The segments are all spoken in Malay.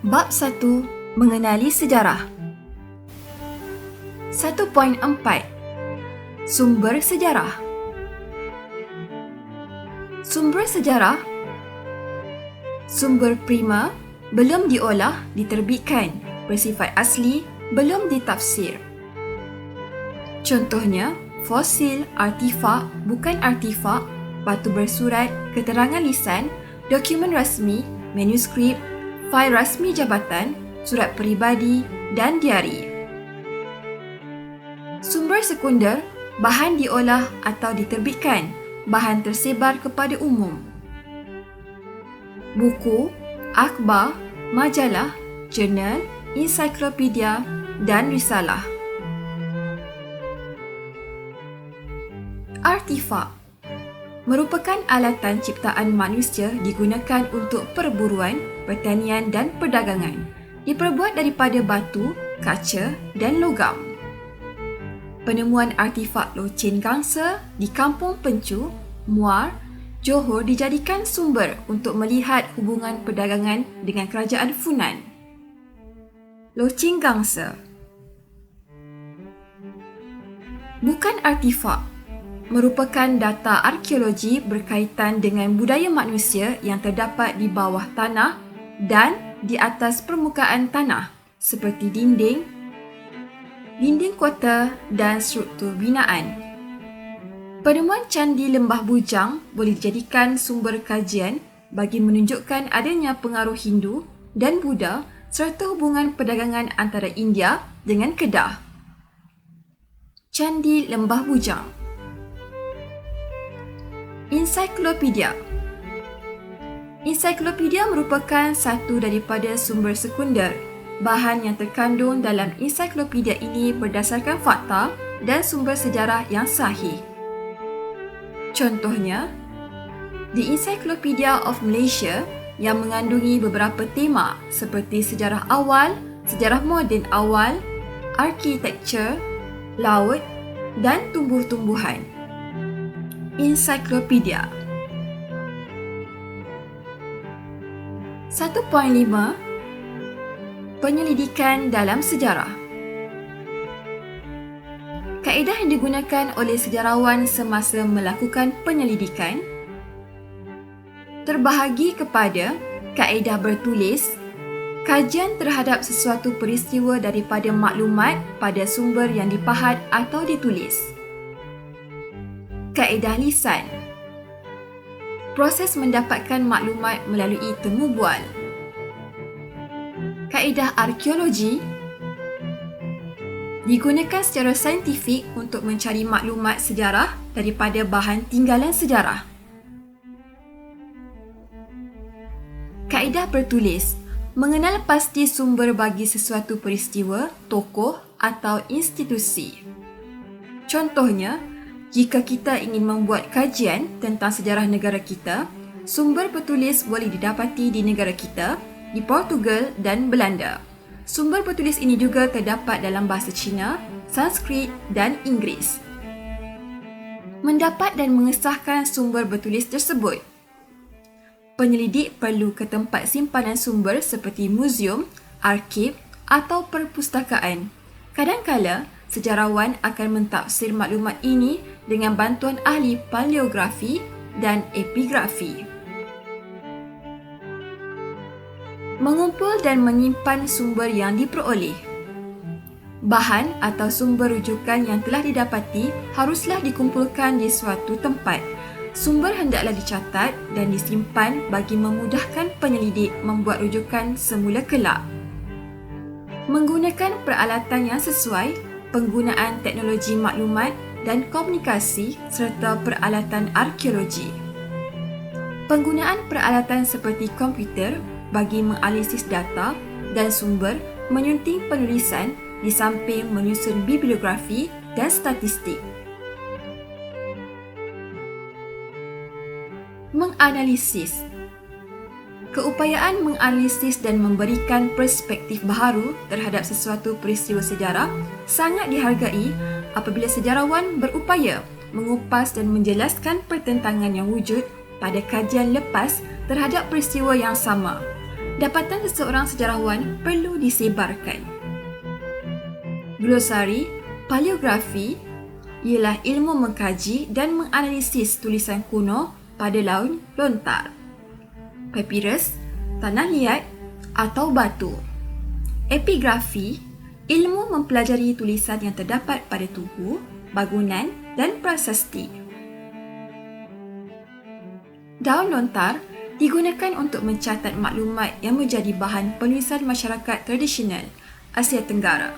Bab 1. Mengenali sejarah. 1.4. Sumber sejarah. Sumber sejarah. Sumber prima belum diolah, diterbitkan, bersifat asli, belum ditafsir. Contohnya, fosil, artifak, bukan artifak, batu bersurat, keterangan lisan, dokumen rasmi, manuskrip, fail rasmi jabatan, surat peribadi dan diari. Sumber sekunder, bahan diolah atau diterbitkan, bahan tersebar kepada umum. Buku, akhbar, majalah, jurnal, ensiklopedia dan risalah. Artifak merupakan alatan ciptaan manusia digunakan untuk perburuan, pertanian dan perdagangan. Diperbuat daripada batu, kaca dan logam. Penemuan artifak loceng gangsa di Kampung Pencu, Muar, Johor dijadikan sumber untuk melihat hubungan perdagangan dengan kerajaan Funan. Loceng gangsa bukan artifak, merupakan data arkeologi berkaitan dengan budaya manusia yang terdapat di bawah tanah dan di atas permukaan tanah seperti dinding kota dan struktur binaan. Penemuan Candi Lembah Bujang boleh dijadikan sumber kajian bagi menunjukkan adanya pengaruh Hindu dan Buddha serta hubungan perdagangan antara India dengan Kedah. Candi Lembah Bujang. Ensiklopedia. Ensiklopedia merupakan satu daripada sumber sekunder. Bahan yang terkandung dalam ensiklopedia ini berdasarkan fakta dan sumber sejarah yang sahih. Contohnya, The Encyclopedia of Malaysia yang mengandungi beberapa tema seperti sejarah awal, sejarah moden awal, arkitektur, laut dan tumbuh-tumbuhan. Ensiklopedia. 1.5. Penyelidikan dalam sejarah. Kaedah yang digunakan oleh sejarawan semasa melakukan penyelidikan terbahagi kepada kaedah bertulis, kajian terhadap sesuatu peristiwa daripada maklumat pada sumber yang dipahat atau ditulis. Kaedah lisan, proses mendapatkan maklumat melalui temu bual. Kaedah arkeologi, digunakan secara saintifik untuk mencari maklumat sejarah daripada bahan tinggalan sejarah. Kaedah bertulis, mengenal pasti sumber bagi sesuatu peristiwa, tokoh atau institusi. Contohnya, jika kita ingin membuat kajian tentang sejarah negara kita, sumber bertulis boleh didapati di negara kita, di Portugal dan Belanda. Sumber bertulis ini juga terdapat dalam bahasa Cina, Sanskrit dan Inggeris. Mendapat dan mengesahkan sumber bertulis tersebut. Penyelidik perlu ke tempat simpanan sumber seperti muzium, arsip atau perpustakaan. Kadangkala, sejarawan akan mentafsir maklumat ini dengan bantuan ahli paleografi dan epigrafi. Mengumpul dan menyimpan sumber yang diperoleh. Bahan atau sumber rujukan yang telah didapati haruslah dikumpulkan di suatu tempat. Sumber hendaklah dicatat dan disimpan bagi memudahkan penyelidik membuat rujukan semula kelak. Menggunakan peralatan yang sesuai, penggunaan teknologi maklumat dan komunikasi serta peralatan arkeologi. Penggunaan peralatan seperti komputer bagi menganalisis data dan sumber, menyunting penulisan di samping menyusun bibliografi dan statistik. Menganalisis. Keupayaan menganalisis dan memberikan perspektif baharu terhadap sesuatu peristiwa sejarah sangat dihargai apabila sejarawan berupaya mengupas dan menjelaskan pertentangan yang wujud pada kajian lepas terhadap peristiwa yang sama. dapatan seseorang sejarawan perlu disebarkan. Glosari paleografi ialah ilmu mengkaji dan menganalisis tulisan kuno pada laut lontar, papirus, tanah liat atau batu. Epigrafi, ilmu mempelajari tulisan yang terdapat pada tugu, bangunan dan prasasti. Daun lontar digunakan untuk mencatat maklumat yang menjadi bahan penulisan masyarakat tradisional Asia Tenggara.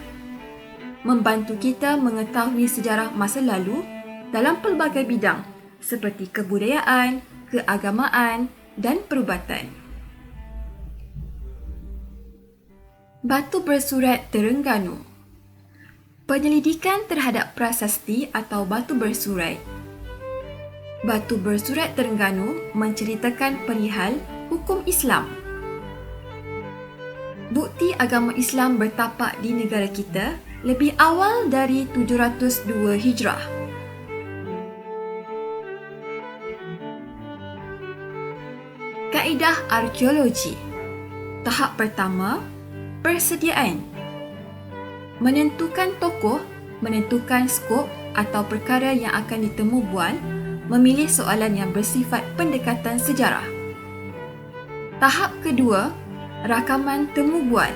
Membantu kita mengetahui sejarah masa lalu dalam pelbagai bidang seperti kebudayaan, keagamaan dan perubatan. Batu bersurat Terengganu. Penyelidikan terhadap prasasti atau batu bersurat. Batu bersurat Terengganu menceritakan perihal hukum Islam. Bukti agama Islam bertapak di negara kita lebih awal dari 702 Hijrah. Kaedah arkeologi. Tahap pertama, persediaan. Menentukan tokoh, menentukan skop atau perkara yang akan ditemu bual, memilih soalan yang bersifat pendekatan sejarah. Tahap kedua, rakaman temu bual.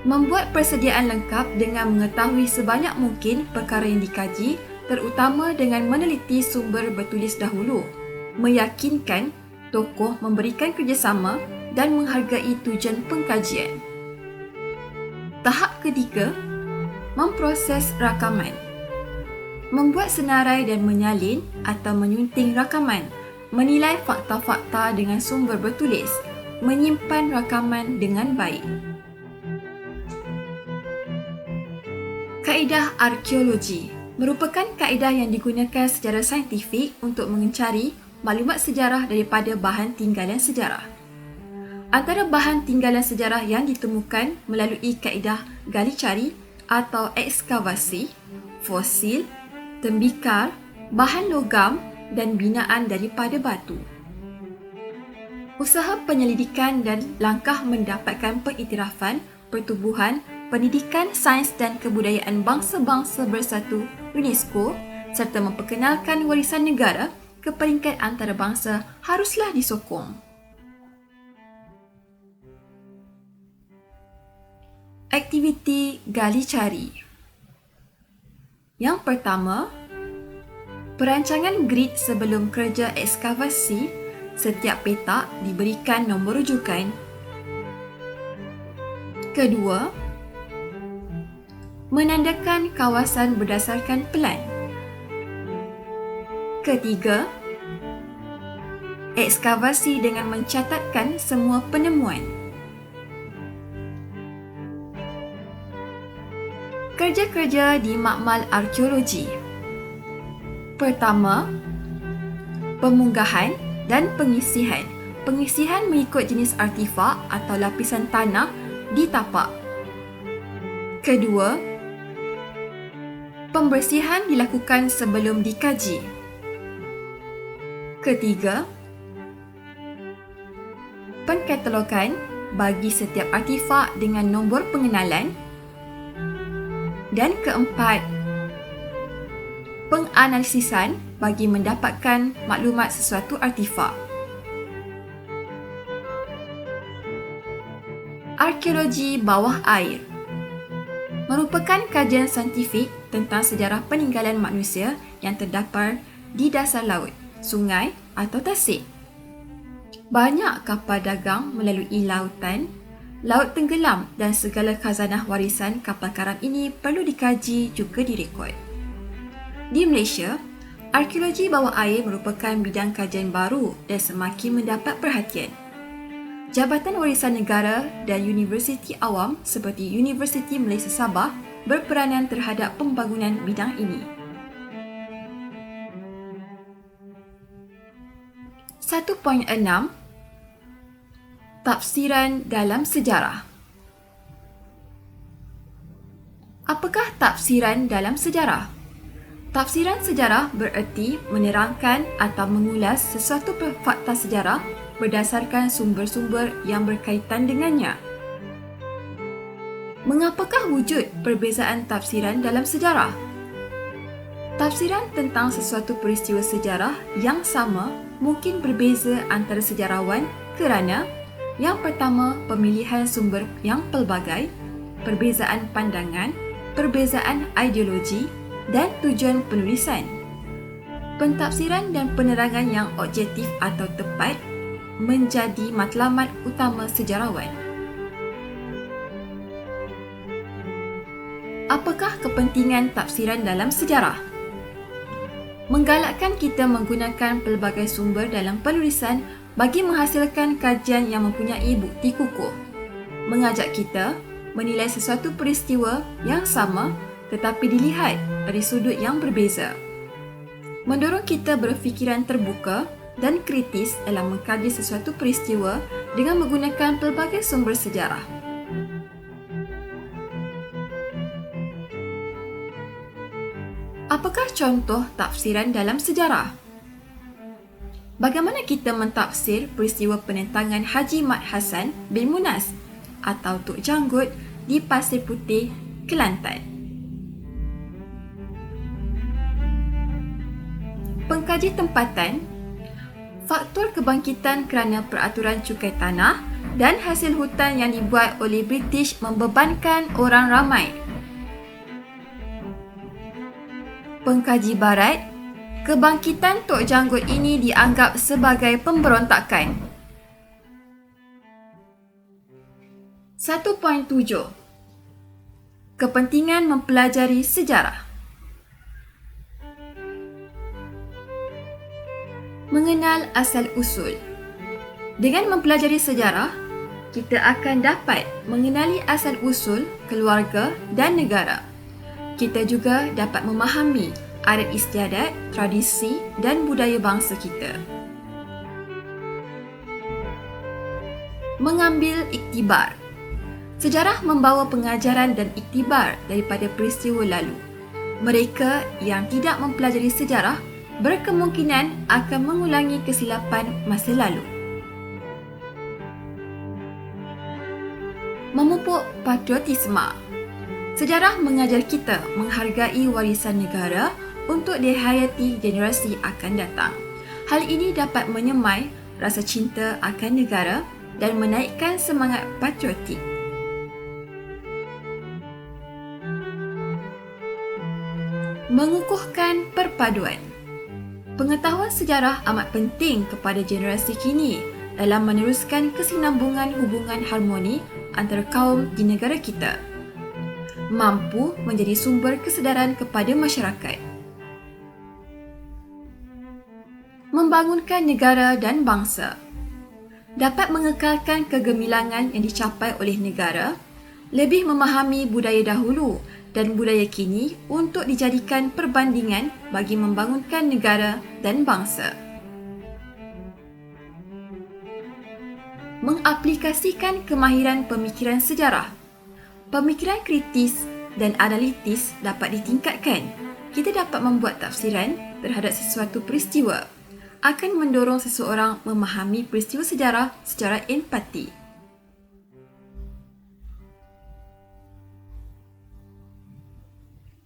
Membuat persediaan lengkap dengan mengetahui sebanyak mungkin perkara yang dikaji, terutama dengan meneliti sumber bertulis dahulu, meyakinkan tokoh memberikan kerjasama dan menghargai tujuan pengkajian. Tahap ketiga, memproses rakaman. Membuat senarai dan menyalin atau menyunting rakaman, menilai fakta-fakta dengan sumber bertulis, menyimpan rakaman dengan baik. Kaedah arkeologi merupakan kaedah yang digunakan secara saintifik untuk mencari maklumat sejarah daripada bahan tinggalan sejarah. Antara bahan tinggalan sejarah yang ditemukan melalui kaedah gali cari atau ekskavasi, fosil, tembikar, bahan logam dan binaan daripada batu. Usaha penyelidikan dan langkah mendapatkan pengiktirafan pertubuhan, pendidikan, sains dan kebudayaan bangsa-bangsa bersatu UNESCO serta memperkenalkan warisan negara ke peringkat antarabangsa haruslah disokong. Aktiviti gali cari. Yang pertama, perancangan grid sebelum kerja ekskavasi. Setiap petak diberikan nombor rujukan. Kedua, menandakan kawasan berdasarkan pelan. Ketiga, ekskavasi dengan mencatatkan semua penemuan. Kerja-kerja di makmal arkeologi. Pertama, pemunggahan dan pengisihan. Pengisihan mengikut jenis artifak atau lapisan tanah di tapak. Kedua, pembersihan dilakukan sebelum dikaji. Ketiga, penkatalogan bagi setiap artifak dengan nombor pengenalan. Dan keempat, penganalisisan bagi mendapatkan maklumat sesuatu artifak. Arkeologi bawah air merupakan kajian saintifik tentang sejarah peninggalan manusia yang terdapat di dasar laut, sungai atau tasik. Banyak kapal dagang melalui lautan, laut tenggelam dan segala khazanah warisan kapal karam ini perlu dikaji juga direkod. Di Malaysia, arkeologi bawah air merupakan bidang kajian baru dan semakin mendapat perhatian. Jabatan Warisan Negara dan universiti awam seperti Universiti Malaysia Sabah berperanan terhadap pembangunan bidang ini. 1.6 Tafsiran dalam sejarah. Apakah tafsiran dalam sejarah? Tafsiran sejarah bererti menerangkan atau mengulas sesuatu fakta sejarah berdasarkan sumber-sumber yang berkaitan dengannya. Mengapakah wujud perbezaan tafsiran dalam sejarah? Tafsiran tentang sesuatu peristiwa sejarah yang sama mungkin berbeza antara sejarawan kerana yang pertama, pemilihan sumber yang pelbagai, perbezaan pandangan, perbezaan ideologi dan tujuan penulisan. Pentafsiran dan penerangan yang objektif atau tepat menjadi matlamat utama sejarawan. Apakah kepentingan tafsiran dalam sejarah? Menggalakkan kita menggunakan pelbagai sumber dalam penulisan bagi menghasilkan kajian yang mempunyai bukti kukuh. Mengajak kita menilai sesuatu peristiwa yang sama tetapi dilihat dari sudut yang berbeza. Mendorong kita berfikiran terbuka dan kritis dalam mengkaji sesuatu peristiwa dengan menggunakan pelbagai sumber sejarah. Apakah contoh tafsiran dalam sejarah? Bagaimana kita mentafsir peristiwa penentangan Haji Mat Hassan bin Munas atau Tok Janggut di Pasir Putih, Kelantan? Pengkaji tempatan, faktor kebangkitan kerana peraturan cukai tanah dan hasil hutan yang dibuat oleh British membebankan orang ramai. Pengkaji barat, kebangkitan Tok Janggut ini dianggap sebagai pemberontakan. 1.7 Kepentingan mempelajari sejarah. Mengenal asal-usul. Dengan mempelajari sejarah, kita akan dapat mengenali asal-usul keluarga dan negara. Kita juga dapat memahami adat istiadat, tradisi dan budaya bangsa kita. Mengambil iktibar. Sejarah membawa pengajaran dan iktibar daripada peristiwa lalu. Mereka yang tidak mempelajari sejarah berkemungkinan akan mengulangi kesilapan masa lalu. Memupuk patriotisme. Sejarah mengajar kita menghargai warisan negara untuk dihayati generasi akan datang. Hal ini dapat menyemai rasa cinta akan negara dan menaikkan semangat patriotik. Mengukuhkan perpaduan. Pengetahuan sejarah amat penting kepada generasi kini dalam meneruskan kesinambungan hubungan harmoni antara kaum di negara kita. Mampu menjadi sumber kesedaran kepada masyarakat. Membangunkan negara dan bangsa. Dapat mengekalkan kegemilangan yang dicapai oleh negara, lebih memahami budaya dahulu dan budaya kini untuk dijadikan perbandingan bagi membangunkan negara dan bangsa. Mengaplikasikan kemahiran pemikiran sejarah. Pemikiran kritis dan analitis dapat ditingkatkan. Kita dapat membuat tafsiran terhadap sesuatu peristiwa. Akan mendorong seseorang memahami peristiwa sejarah secara empati.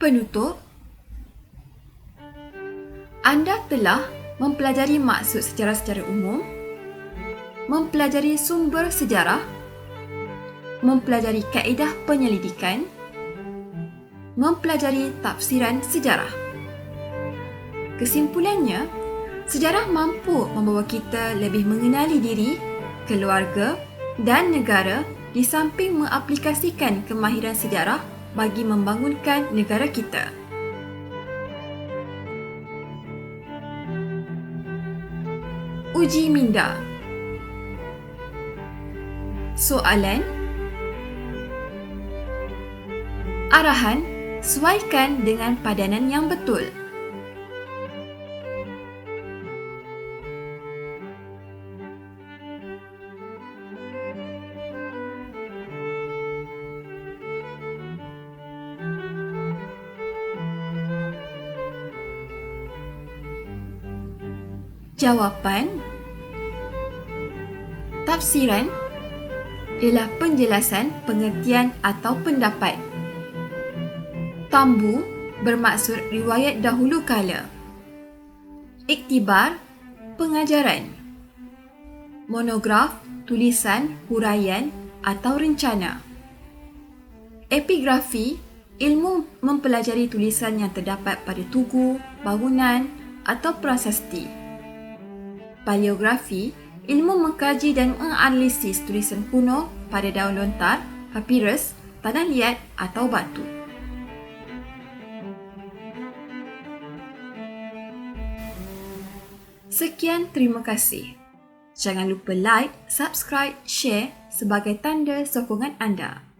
Penutup, anda telah mempelajari maksud sejarah secara umum, mempelajari sumber sejarah, mempelajari kaedah penyelidikan, mempelajari tafsiran sejarah. Kesimpulannya, sejarah mampu membawa kita lebih mengenali diri, keluarga dan negara di samping mengaplikasikan kemahiran sejarah bagi membangunkan negara kita. Uji minda. Soalan. Arahan, sesuaikan dengan padanan yang betul. Jawapan. Tafsiran ialah penjelasan, pengertian atau pendapat. Tambu bermaksud riwayat dahulu kala. Iktibar, pengajaran. Monograf, tulisan, huraian atau rencana. Epigrafi, ilmu mempelajari tulisan yang terdapat pada tugu, bangunan atau prasasti. Paleografi, ilmu mengkaji dan menganalisis tulisan kuno pada daun lontar, papirus, tanah liat atau batu. Sekian, terima kasih. Jangan lupa like, subscribe, share sebagai tanda sokongan anda.